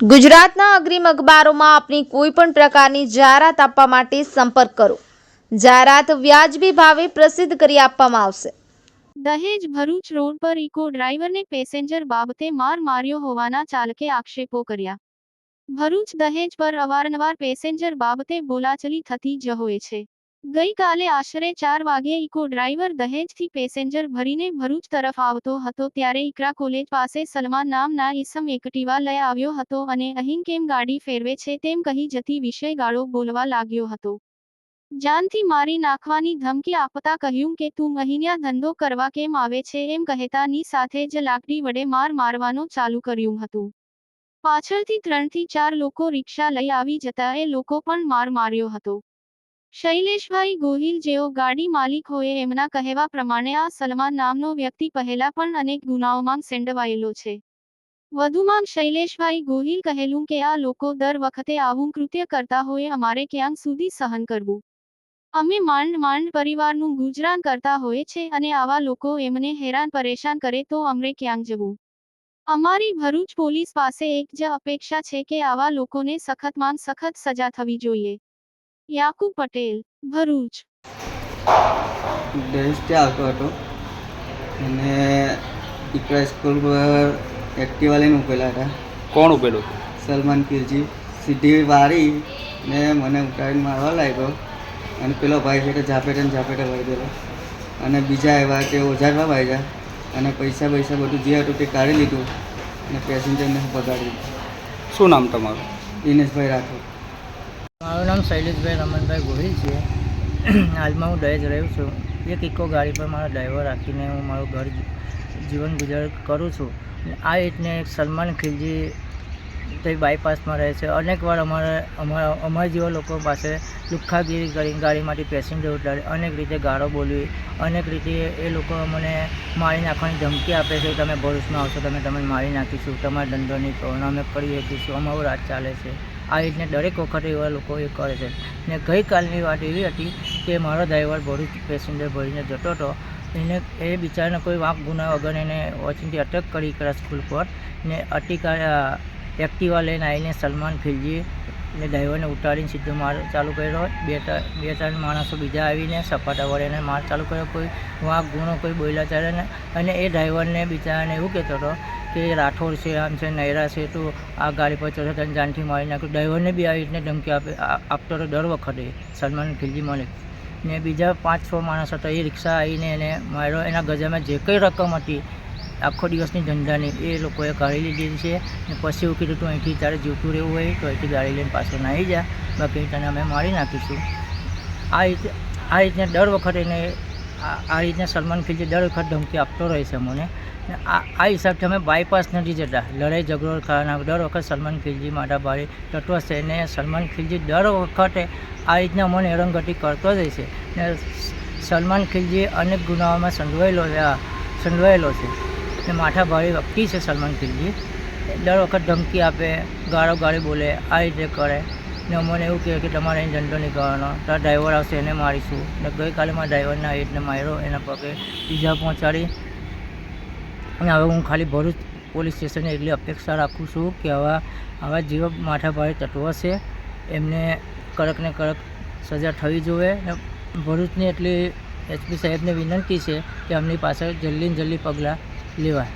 ગુજરાતના અગ્રીમ અખબારોમાં આપની કોઈ પણ પ્રકારની જાહેરાત આપવા માટે સંપર્ક કરો. જાહેરાત વ્યાજબી ભાવે પ્રસિદ્ધ કરી આપવામાં આવશે. દહેજ ભરૂચ રોડ પર ઇકો ડ્રાઈવરને પેસેન્જર બાબતે માર માર્યો હોવાના ચાલકે આક્ષેપો કર્યા. ભરૂચ દહેજ પર અવારનવાર પેસેન્જર બાબતે બોલાચાલી થતી જ હોય છે. ગઈકાલે આશરે 4 વાગ્યે ઇકો ડ્રાઈવર દહેજથી પેસેન્જર ભરીને ભરૂચ તરફ આવતો હતો ત્યારે ઇકરા કોલેજ પાસે સલમાન નામના ઈસમ એક્ટિવા લઈ આવ્યો હતો અને અહીં કેમ ગાડી ફેરવે છે તેમ કહી જતી વિષય ગાળો બોલવા લાગ્યો હતો. જાનથી મારી નાખવાની ધમકી આપતા કહ્યું કે તું અહીંયા ધંધો કરવા કેમ આવે છે એમ કહેતાની સાથે જ લાકડી વડે માર મારવાનું ચાલુ કર્યું હતું. પાછળથી 3 થી 4 લોકો રિક્ષા લઈ આવી જતા એ લોકો પણ માર માર્યો હતો. શૈલેષભાઈ ગોહિલ જેઓ ગાડી માલિક હોય એમના કહેવા પ્રમાણે આ સલમાન નામનો વ્યક્તિ પહેલા પણ અનેક ગુનાઓમાં સંડોવાયેલો છે. વધુમાં શૈલેષભાઈ ગોહિલ કહેલું કે આ લોકો દર વખતે આવું કૃત્ય કરતા હોય અમારે ક્યાં સુધી સહન કરવું. અમે માંડ પરિવારનું ગુજરાન કરતા હોય છે અને આવા લોકો એમને હેરાન પરેશાન કરે તો અમરે ક્યાં જવું. અમારી ભરૂચ પોલીસ પાસે એક જ અપેક્ષા છે કે આવા લોકોને સખતમાં સખત સજા થવી જોઈએ. યાકુબ પટેલ, ભરૂચ. દહેજથી આવતો હતો અને ઇકરા સ્કૂલ પર એક્ટિવા લઈને ઉભેલા હતા. કોણ ઉભેલું? સલમાન ખિલજી સીધી વાળી ને મને ઉતારીને મારવા લાગ્યો અને પેલો ભાઈ છે તે ઝાપેટે વળી ગયેલો અને બીજા એવા તે ઓઝારવા વાગ્યા અને પૈસા બધું જે હતું તે કાઢી લીધું અને પેસેન્જરને બગાડી દીધું. શું નામ તમારું? દિનેશભાઈ રાઠોડ. મારું નામ શૈલેષભાઈ રમણભાઈ ગોહિલ છે. હાલમાં હું દહેજ રહ્યો છું. એક ઇકો ગાડી પર મારો ડ્રાઈવર રાખીને હું મારું ઘર જીવન ગુજાર કરું છું. આ રીતને એક સલમાન ખિલજી તે બાયપાસમાં રહે છે. અનેક વાર અમારા જેવા લોકો પાસે લુખ્ખાગીરી કરીને ગાડીમાંથી પેસેન્જર ઉતારે, અનેક રીતે ગાળો બોલવી, અનેક રીતે એ લોકો મને મારી નાખવાની ધમકી આપે છે. તમે ભરૂચમાં આવશો તમે મારી નાખીશું, તમારા ધંધો નહીં કરો, અમે કરી શકીશું, અમારું રાજ ચાલે છે. આ રીતને દરેક વખતે એવા લોકો એ કરે છે. ને ગઈકાલની વાત એવી હતી કે મારો ડ્રાઈવર ભરૂચ પેસેન્જર ભરીને જતો હતો. એને એ બિચારાને કોઈ વાંક ગુના વગર એને વોચિંગથી અટક કરી કરા સ્કૂલ પર ને એક્ટિવા લઈને આવીને સલમાન ખિલજી ને ડ્રાઈવરને ઉતારીને સીધો માર ચાલુ કર્યો. બે ત્રણ માણસો બીજા આવીને સપાટા વડે એને માર ચાલુ કર્યો. કોઈ વાંક ગુનો કોઈ બોલ્યા ચાલે ને અને એ ડ્રાઈવરને બિચારાને એવું કહેતો હતો કે રાઠોડ છે, આમ છે, નૈરા છે, તું આ ગાડી પર ચડે તને જાનથી મારી નાખ્યું. ડ્રાઈવરને બી આવી રીતને ધમકી આપતો હતો દર વખતે સલમાન ખિલજી મળે ને બીજા 5-6 માણસ હતા. એ રિક્ષા આવીને એને માર્યો. એના ગજામાં જે કંઈ રકમ હતી આખો દિવસની ધંધાની એ લોકોએ કાઢી લીધી છે ને પછી એવું કીધું તું અહીંથી તારે જીવતું રહેવું હોય તો અહીંથી ગાડી લઈને પાછો નાહી જા, બાકી તને અમે મારી નાખીશું. આ રીતને દર વખતે એને આ રીતના સલમાન ખિલજી દર વખત ધમકી આપતો રહે છે મને. આ હિસાબથી અમે બાયપાસ નથી જતા. લડાઈ ઝઘડો ખાવાના દર વખત સલમાન ખિલજી માથાભારે તત્વ છે ને સલમાન ખિલજી દર વખતે આ રીતના મને હેરાનગતિ કરતો જ છે ને સલમાન ખિલજી અનેક ગુનાઓમાં સંડવાયેલો છે ને માથાભારે વ્યક્તિ છે સલમાન ખિલજી. દર વખત ધમકી આપે, ગાળી બોલે, આ રીતે કરે ને અમને એવું કહે કે તમારે અહીં ધંધો નહીં કરવાનો, તારા ડ્રાઈવર આવશે એને મારીશું. ને ગઈકાલે મારા ડ્રાઈવરને આ રીતને માર્યો, એના પગે ઈજા પહોંચાડી. અને હવે હું ખાલી ભરૂચ પોલીસ સ્ટેશને એટલી અપેક્ષા રાખું છું કે આવા જેવા માથાભારે તત્વો છે એમને કડકને કડક સજા થવી જોઈએ. ને ભરૂચની એટલી એસપી સાહેબને વિનંતી છે કે એમની પાસે જલ્દી પગલાં લેવાય.